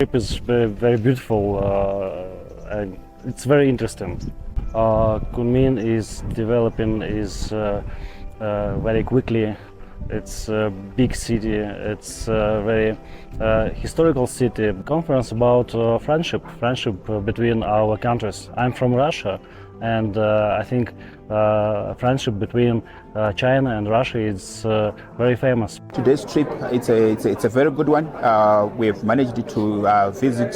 Trip is very beautiful and it's very interesting. Kunming is developing very quickly. It's a big city. It's a very historical city. Conference about friendship between our countries. I'm from Russia, and I think friendship between China and Russia is very famous. Today's trip, it's a very good one. We've managed to visit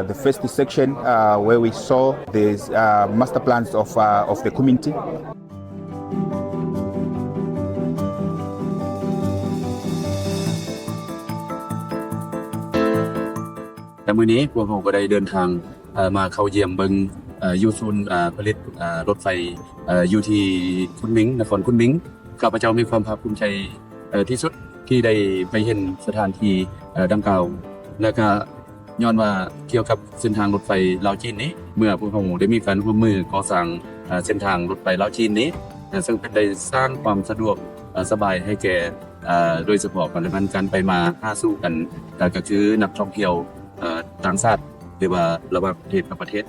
the first section where we saw the master plans of the community.แต่มื้อนี้พวกเราก็ได้เดินทางมาเข้าเยี่ยมเบิ่งอยู่ศูนย์ผลิตรถไฟอยู่ที่คุนมิงนครคุนมิงข้าพเจ้ามีความภาคภูมิใจที่สุดที่ได้ไปเห็นสถานที่ดังกล่าวและก็ย้อนว่าเกี่ยวกับเส้นทางรถไฟลาวจีนนี้เมื่อพวกเราได้มีการร่วมมือก่อสร้างเส้นทางรถไฟลาวจีนนี้ซึ่งเป็นได้สร้างความสะดวกสบายให้แก่โดยเฉพาะการไปมาหาสู่กันก็คือนักท่องเที่ยวต่างชาติหรือว่าระหว่างประเทศกับประเทศ